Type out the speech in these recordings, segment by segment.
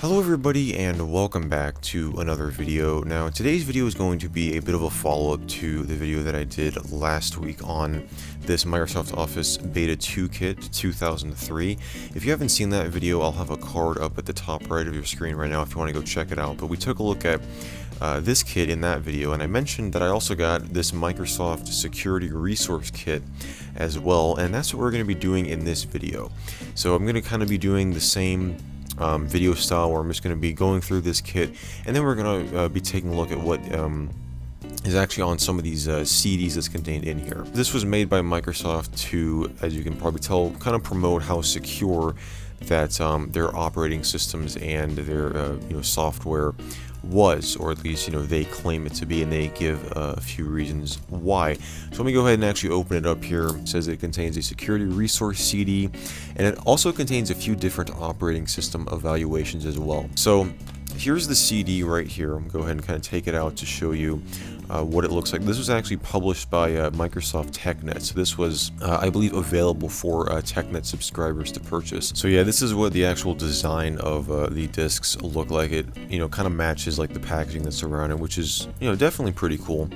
Hello everybody and welcome back to another video. Now today's video is going to be a bit of a follow-up to the video that I did last week on this Microsoft Office Beta 2 Kit 2003. If you haven't seen that video, I'll have a card up at the top right of your screen right now if you want to go check it out. But we took a look at this kit in that video, and I mentioned that I also got this Microsoft Security Resource Kit as well, and that's what we're going to be doing in this video. So I'm going to kind of be doing the same video style where I'm just going to be going through this kit, and then we're going to be taking a look at what is actually on some of these CDs that's contained in here. This was made by Microsoft to, as you can probably tell, kind of promote how secure that their operating systems and their software was, or at least they claim it to be, and they give a few reasons why. So let me go ahead and actually open it up here. It says it contains a security resource CD, and it also contains a few different operating system evaluations as well. So here's the CD right here. I'm going to go ahead and kind of take it out to show you what it looks like. This was actually published by Microsoft TechNet, so this was, I believe, available for TechNet subscribers to purchase. So yeah, this is what the actual design of the discs look like. It kind of matches like the packaging that's around it, which is definitely pretty cool.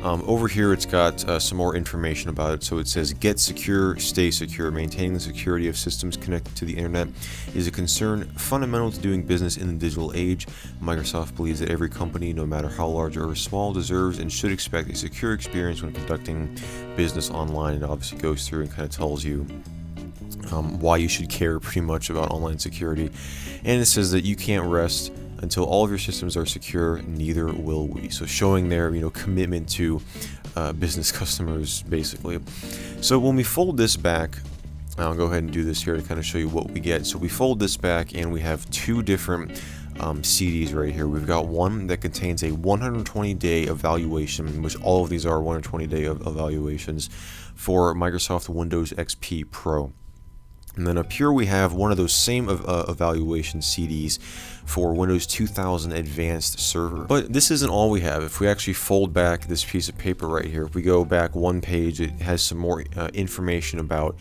Over here it's got some more information about it. So it says, get secure, stay secure. Maintaining the security of systems connected to the internet is a concern fundamental to doing business in the digital age. Microsoft believes that every company, no matter how large or small, deserves and should expect a secure experience when conducting business online. It obviously goes through and kind of tells you why you should care pretty much about online security. And it says that you can't rest until all of your systems are secure, neither will we. So showing their commitment to business customers, basically. So when we fold this back, I'll go ahead and do this here to kind of show you what we get. So we fold this back and we have two different CDs right here. We've got one that contains a 120-day evaluation, which all of these are 120-day evaluations for Microsoft Windows XP Pro. And then up here we have one of those same evaluation CDs for Windows 2000 Advanced Server. But this isn't all we have. If we actually fold back this piece of paper right here, if we go back one page, it has some more information about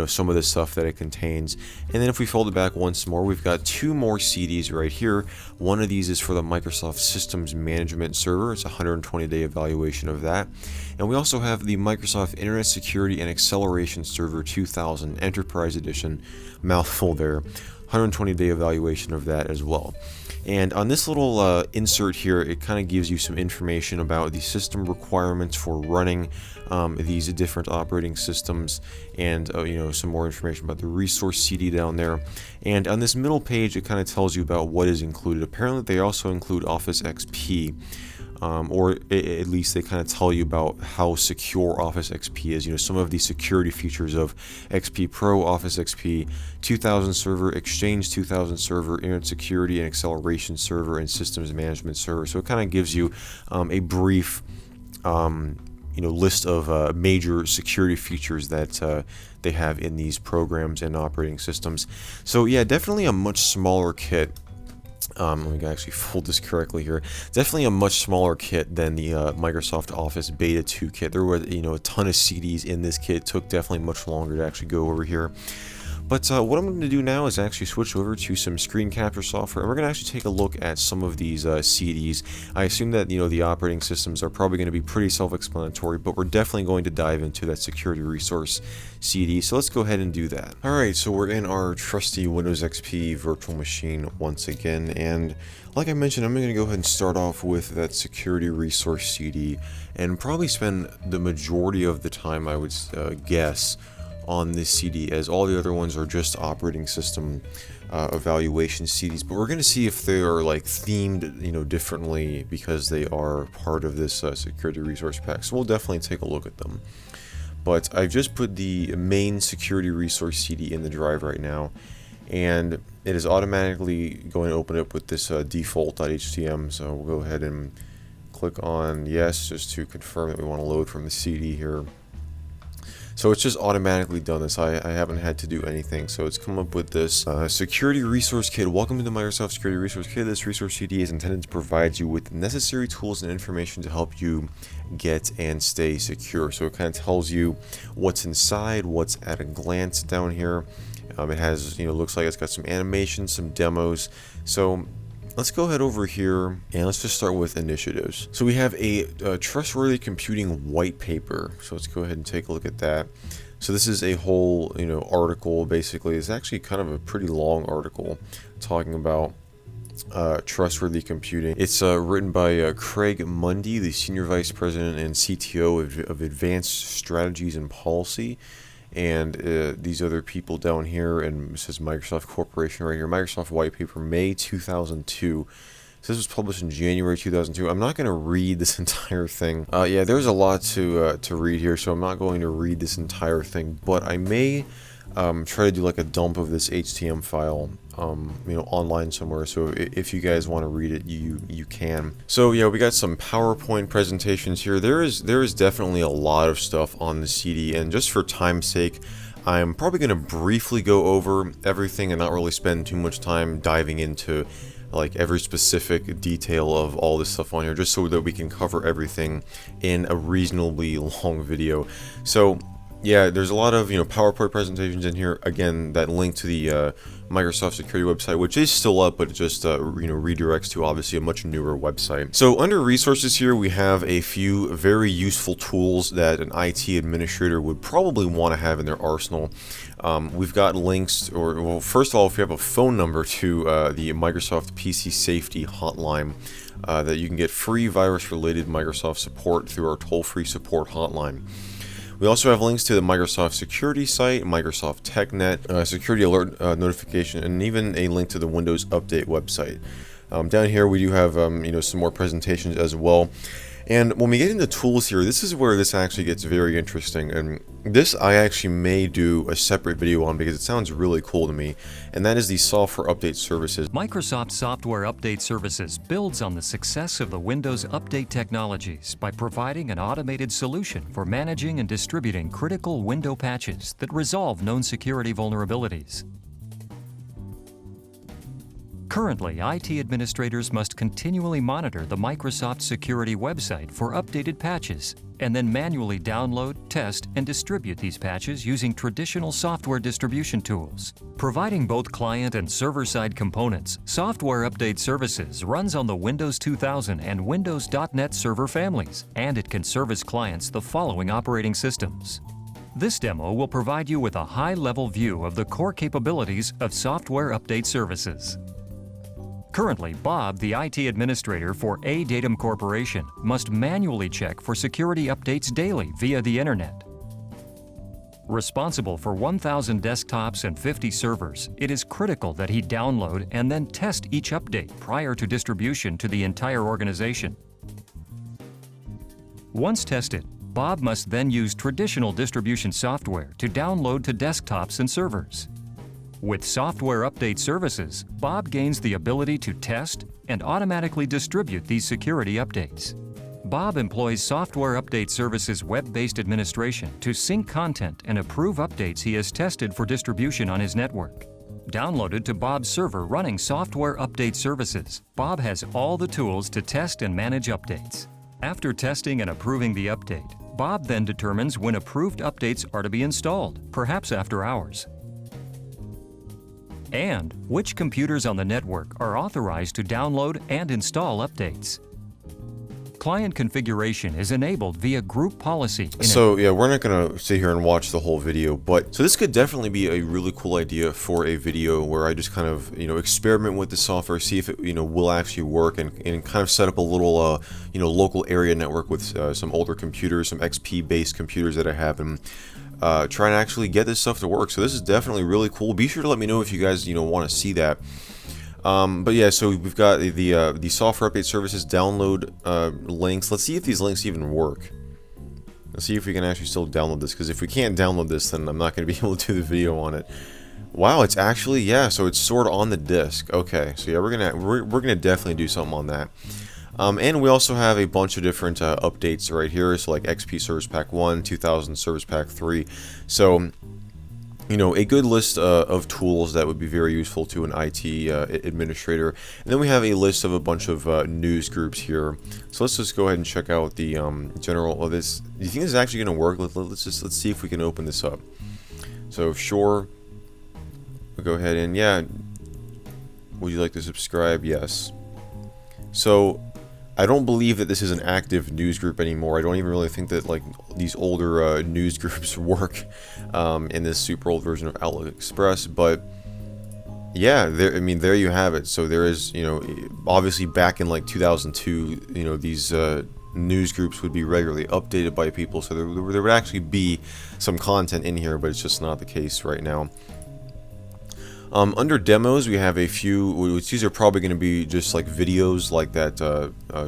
some of the stuff that it contains. And then if we fold it back once more, we've got two more CDs right here. One of these is for the Microsoft Systems Management Server. It's a 120-day evaluation of that. And we also have the Microsoft Internet Security and Acceleration Server 2000 Enterprise Edition, mouthful there, 120-day evaluation of that as well. And on this little insert here, it kind of gives you some information about the system requirements for running these different operating systems, and some more information about the resource CD down there. And on this middle page, it kind of tells you about what is included. Apparently, they also include Office XP. Or at least they kind of tell you about how secure Office XP is. Some of the security features of XP Pro, Office XP 2000 Server, Exchange 2000 Server, Internet Security and Acceleration Server, and Systems Management Server. So it kind of gives you a brief list of major security features that they have in these programs and operating systems. So yeah, definitely a much smaller kit. Let me actually fold this correctly here. Definitely a much smaller kit than the Microsoft Office Beta 2 kit. There were a ton of CDs in this kit. It took definitely much longer to actually go over here. But what I'm going to do now is actually switch over to some screen capture software, and we're going to actually take a look at some of these CDs. I assume that the operating systems are probably going to be pretty self-explanatory, but we're definitely going to dive into that security resource CD. So let's go ahead and do that. Alright, so we're in our trusty Windows XP virtual machine once again, and like I mentioned, I'm going to go ahead and start off with that security resource CD, and probably spend the majority of the time, I would guess, on this CD, as all the other ones are just operating system evaluation CDs. But we're going to see if they are like themed differently, because they are part of this security resource pack. So we'll definitely take a look at them. But I've just put the main security resource CD in the drive right now, and it is automatically going to open up with this default.htm. So we'll go ahead and click on yes, just to confirm that we want to load from the CD here. So it's just automatically done this. I haven't had to do anything. So it's come up with this Security Resource Kit. Welcome to the Microsoft Security Resource Kit. This resource CD is intended to provide you with necessary tools and information to help you get and stay secure. So it kind of tells you what's inside, what's at a glance down here. It has, looks like it's got some animations, some demos. So let's go ahead over here and let's just start with initiatives. So we have a Trustworthy Computing white paper. So let's go ahead and take a look at that. So this is a whole, article. Basically, it's actually kind of a pretty long article talking about Trustworthy Computing. It's written by Craig Mundy, the Senior Vice President and CTO of Advanced Strategies and Policy. And these other people down here, and it says Microsoft Corporation right here, Microsoft White Paper, May 2002. So this was published in January 2002. I'm not going to read this entire thing. Yeah, there's a lot to read here, so I'm not going to read this entire thing, but I may try to do like a dump of this HTML file online somewhere, so if you guys want to read it, you can. So yeah, we got some PowerPoint presentations here. There is definitely a lot of stuff on the CD, and just for time's sake, I'm probably going to briefly go over everything and not really spend too much time diving into like every specific detail of all this stuff on here, just so that we can cover everything in a reasonably long video. So yeah, there's a lot of PowerPoint presentations in here. Again, that link to the Microsoft security website, which is still up, but it just redirects to obviously a much newer website. So under resources here, we have a few very useful tools that an IT administrator would probably want to have in their arsenal. We've got links, well, first of all, if you have a phone number to the Microsoft PC Safety Hotline, that you can get free virus-related Microsoft support through our toll-free support hotline. We also have links to the Microsoft security site, Microsoft TechNet, security alert notification, and even a link to the Windows Update website. Down here we do have some more presentations as well. And when we get into tools here, this is where this actually gets very interesting, and this I actually may do a separate video on because it sounds really cool to me, and that is the software update services. Microsoft Software Update Services builds on the success of the Windows Update technologies by providing an automated solution for managing and distributing critical window patches that resolve known security vulnerabilities. Currently, IT administrators must continually monitor the Microsoft security website for updated patches and then manually download, test, and distribute these patches using traditional software distribution tools. Providing both client and server-side components, Software Update Services runs on the Windows 2000 and Windows.NET server families, and it can service clients the following operating systems. This demo will provide you with a high-level view of the core capabilities of Software Update Services. Currently, Bob, the IT administrator for A-Datum Corporation, must manually check for security updates daily via the Internet. Responsible for 1,000 desktops and 50 servers, it is critical that he download and then test each update prior to distribution to the entire organization. Once tested, Bob must then use traditional distribution software to download to desktops and servers. With Software Update Services, Bob gains the ability to test and automatically distribute these security updates. Bob employs Software Update Services web-based administration to sync content and approve updates he has tested for distribution on his network. Downloaded to Bob's server running Software Update Services, Bob has all the tools to test and manage updates. After testing and approving the update, Bob then determines when approved updates are to be installed, perhaps after hours, and which computers on the network are authorized to download and install updates. Client configuration is enabled via group policy. So yeah, we're not going to sit here and watch the whole video, but so this could definitely be a really cool idea for a video where I just kind of, experiment with the software, see if it, will actually work, and kind of set up a little, local area network with some older computers, some XP based computers that I have, and try and actually get this stuff to work. So this is definitely really cool. Be sure to let me know if you guys want to see that. But yeah, so we've got the software update services download links. Let's see if these links even work. Let's see if we can actually still download this, because if we can't download this, then I'm not going to be able to do the video on it. Wow, it's actually, yeah, so it's stored on the disk. Okay, so yeah, we're gonna definitely do something on that. And we also have a bunch of different updates right here, so like XP Service Pack 1, 2000 Service Pack 3. So, a good list of tools that would be very useful to an IT administrator. And then we have a list of a bunch of news groups here. So let's just go ahead and check out the general of this. Do you think this is actually going to work? Let's see if we can open this up. So sure. we'll go ahead and, yeah, would you like to subscribe? Yes. So I don't believe that this is an active news group anymore. I don't even really think that like these older news groups work in this super old version of Outlook Express. But yeah, I mean, there you have it. So there is, you know, obviously back in like 2002, you know, these news groups would be regularly updated by people. So there would actually be some content in here, but it's just not the case right now. Under demos, we have a few, which these are probably going to be just like videos like that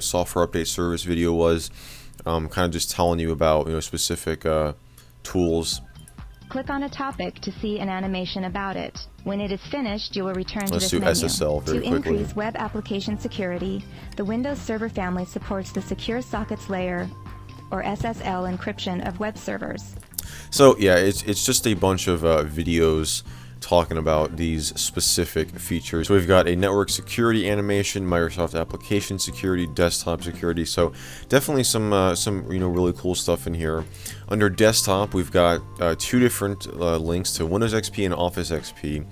software update service video was, kind of just telling you about, you know, specific tools. Click on a topic to see an animation about it. When it is finished, you will return to Let's this do menu. SSL very To quickly. increase web application security, the Windows Server family supports the Secure Sockets Layer, or SSL, encryption of web servers. So yeah, it's just a bunch of videos talking about these specific features. So we've got a network security animation, Microsoft application security, desktop security. So definitely some you know, really cool stuff in here. Under desktop, we've got two different links to Windows XP and Office XP,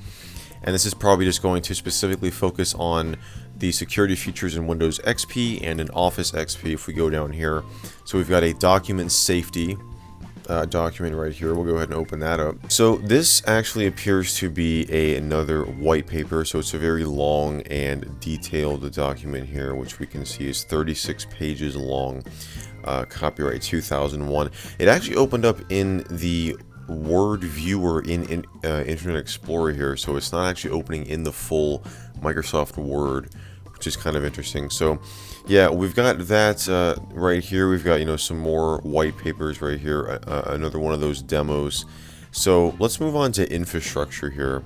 and this is probably just going to specifically focus on the security features in Windows XP and in Office XP. If we go down here, so we've got a document safety document right here. We'll go ahead and open that up. So this actually appears to be another white paper. So it's a very long and detailed document here, which we can see is 36 pages long. Copyright 2001. It actually opened up in the Word viewer in Internet Explorer here, so it's not actually opening in the full Microsoft Word, which is kind of interesting. So yeah, we've got that right here. We've got, you know, some more white papers right here, another one of those demos. So let's move on to infrastructure here,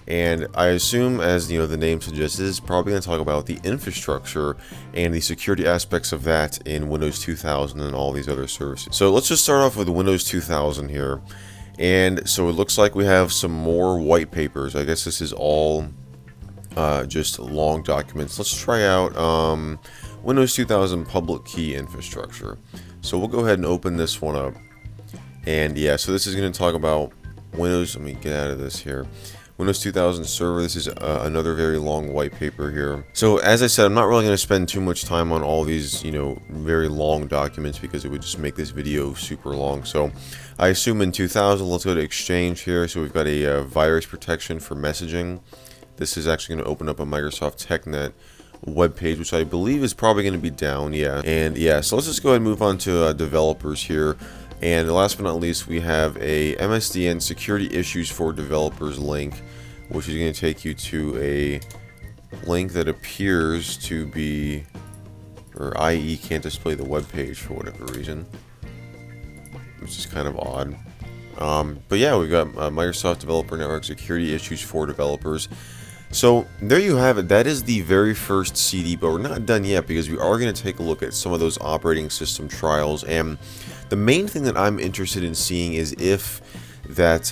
and I assume, as you know, the name suggests, this is probably going to talk about the infrastructure and the security aspects of that in Windows 2000 and all these other services. So let's just start off with Windows 2000 here. And so it looks like we have some more white papers. I guess this is all just long documents. Let's try out Windows 2000 public key infrastructure. So we'll go ahead and open this one up. And yeah, so this is going to talk about Windows. Let me get out of this here. Windows 2000 server. This is another very long white paper here. So as I said, I'm not really going to spend too much time on all these, you know, very long documents because it would just make this video super long. So I assume in 2000, let's go to Exchange here. So we've got a virus protection for messaging. This is actually going to open up a Microsoft TechNet web page, which I believe is probably going to be down. Yeah, and yeah, so let's just go ahead and move on to developers here. And last but not least, we have a Msdn security issues for developers link, which is going to take you to a link that appears to be, or IE can't display the web page for whatever reason, which is kind of odd. But yeah, we've got Microsoft Developer Network security issues for developers. So there you have it. That is the very first CD, but we're not done yet because we are going to take a look at some of those operating system trials. And the main thing that I'm interested in seeing is if that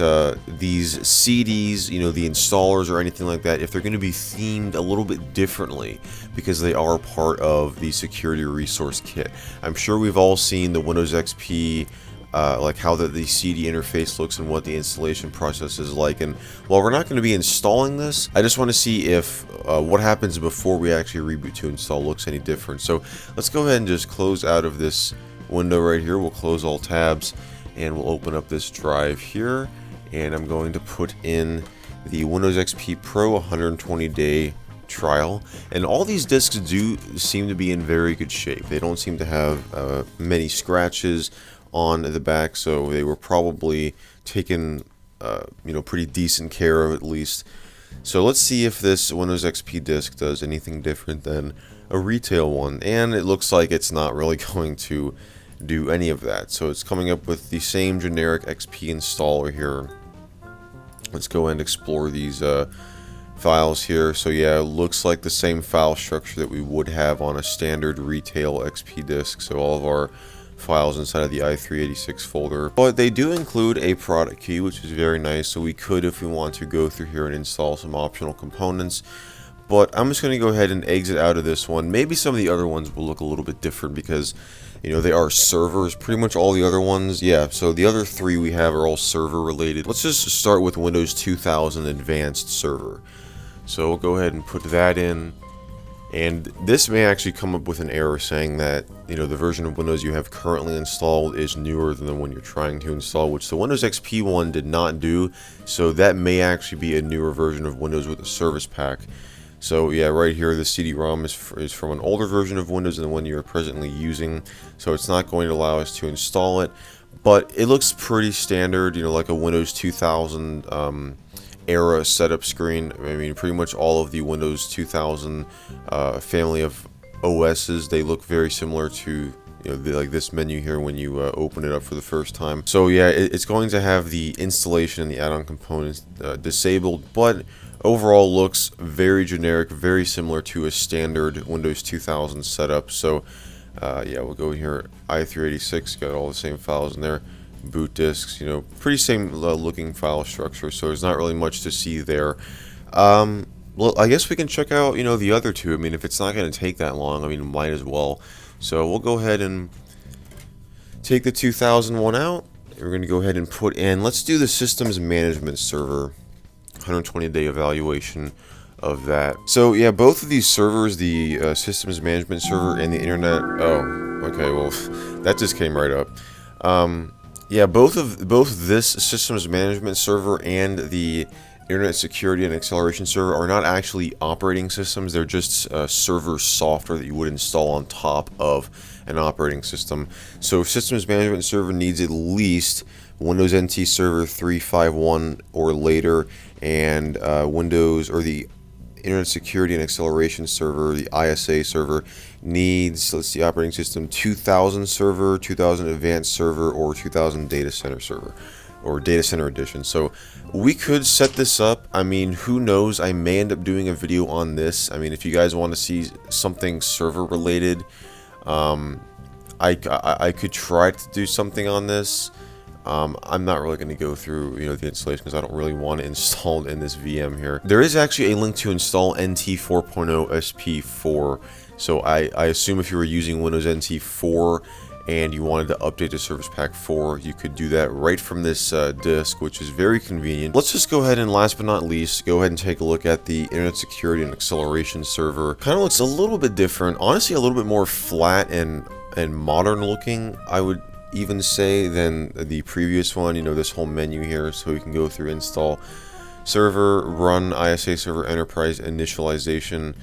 these CDs, you know, the installers or anything like that, if they're going to be themed a little bit differently because they are part of the security resource kit. I'm sure we've all seen the Windows XP like how the CD interface looks and what the installation process is like. And while we're not going to be installing this, I just want to see if what happens before we actually reboot to install looks any different. So let's go ahead and just close out of this window right here. We'll close all tabs and we'll open up this drive here, and I'm going to put in the Windows XP Pro 120-day trial. And all these disks do seem to be in very good shape. They don't seem to have many scratches on the back, so they were probably taken you know, pretty decent care of at least. So let's see if this Windows XP disk does anything different than a retail one, and it looks like it's not really going to do any of that. So it's coming up with the same generic XP installer here. Let's go and explore these files here. So yeah, it looks like the same file structure that we would have on a standard retail XP disk. So all of our files inside of the i386 folder, but they do include a product key, which is very nice. So we could, if we want to, go through here and install some optional components. but I'm just going to go ahead and exit out of this one. Maybe some of the other ones will look a little bit different because, you know, they are servers. Pretty much all the other ones, yeah, so the other 3 we have are all server related. Let's just start with Windows 2000 Advanced Server. So we'll go ahead and put that in. And this may actually come up with an error saying that, you know, the version of Windows you have currently installed is newer than the one you're trying to install, which the Windows XP one did not do. So that may actually be a newer version of Windows with a service pack. So yeah, right here the CD-ROM is from an older version of Windows than the one you're presently using. So it's not going to allow us to install it. But it looks pretty standard, you know, like a Windows 2000 era setup screen. I mean, pretty much all of the Windows 2000 family of OSs, they look very similar to, you know, like this menu here when you open it up for the first time. So yeah, it's going to have the installation and the add-on components disabled, but overall looks very generic, very similar to a standard Windows 2000 setup. So yeah, we'll go here, i386, got all the same files in there. Boot disks, you know, pretty same looking file structure, so there's not really much to see there. Well, I guess we can check out, you know, the other 2. I mean, if it's not going to take that long, I mean, might as well. So we'll go ahead and take the 2001 out. We're going to go ahead and put in, let's do the Systems Management Server, 120-day evaluation of that. So yeah, both of these servers, the Systems Management Server and the Internet, oh, okay, well, that just came right up. Yeah, both this Systems Management Server and the Internet Security and Acceleration Server are not actually operating systems. They're just server software that you would install on top of an operating system. So Systems Management Server needs at least Windows NT Server 3.5.1 or later, and Windows, or the Internet Security and Acceleration Server, the ISA server, needs, let's see, operating system 2000 server, 2000 advanced server, or 2000 data center server, or data center edition. So we could set this up. I mean, who knows, I may end up doing a video on this. I mean, if you guys want to see something server related, I could try to do something on this. I'm not really going to go through, you know, the installation because I don't really want it installed in this VM here. There is actually a link to install NT 4.0 SP4. So I assume if you were using Windows NT 4 and you wanted to update to Service Pack 4, you could do that right from this disk, which is very convenient. Let's just go ahead and, last but not least, go ahead and take a look at the Internet Security and Acceleration Server. Kind of looks a little bit different, honestly, a little bit more flat and modern looking, I would even say, than the previous one. You know, this whole menu here, so we can go through install server, run ISA server enterprise initialization.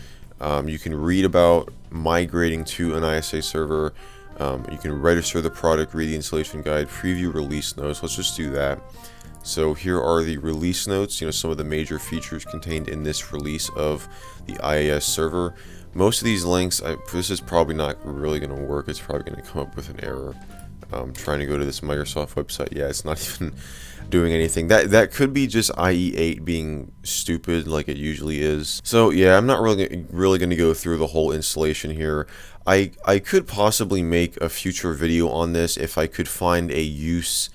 You can read about migrating to an ISA server. You can register the product, read the installation guide, preview release notes. Let's just do that. So here are the release notes, you know, some of the major features contained in this release of the IIS server. Most of these links, this is probably not really going to work. It's probably going to come up with an error. Trying to go to this Microsoft website, yeah, it's not even doing anything. That could be just IE8 being stupid like it usually is. So yeah, I'm not really going to go through the whole installation here. I could possibly make a future video on this if I could find a use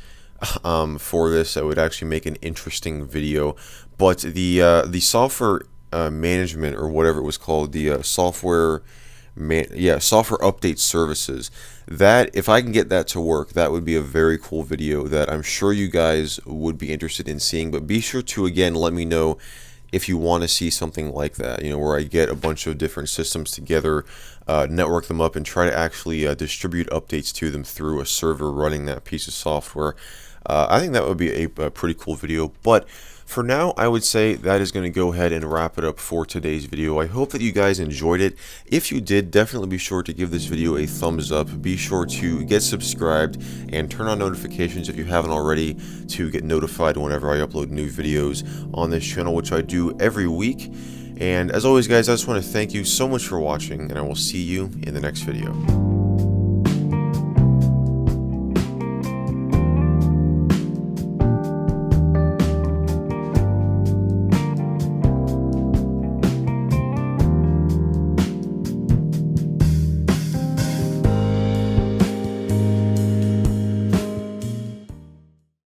for this that would actually make an interesting video. But the software management, or whatever it was called, the software update services, that if I can get that to work, that would be a very cool video that I'm sure you guys would be interested in seeing. But be sure to, again, let me know if you want to see something like that, you know, where I get a bunch of different systems together, network them up, and try to actually distribute updates to them through a server running that piece of software. I think that would be a pretty cool video. But for now, I would say that is going to go ahead and wrap it up for today's video. I hope that you guys enjoyed it. If you did, definitely be sure to give this video a thumbs up. Be sure to get subscribed and turn on notifications if you haven't already, to get notified whenever I upload new videos on this channel, which I do every week. And as always, guys, I just want to thank you so much for watching, and I will see you in the next video.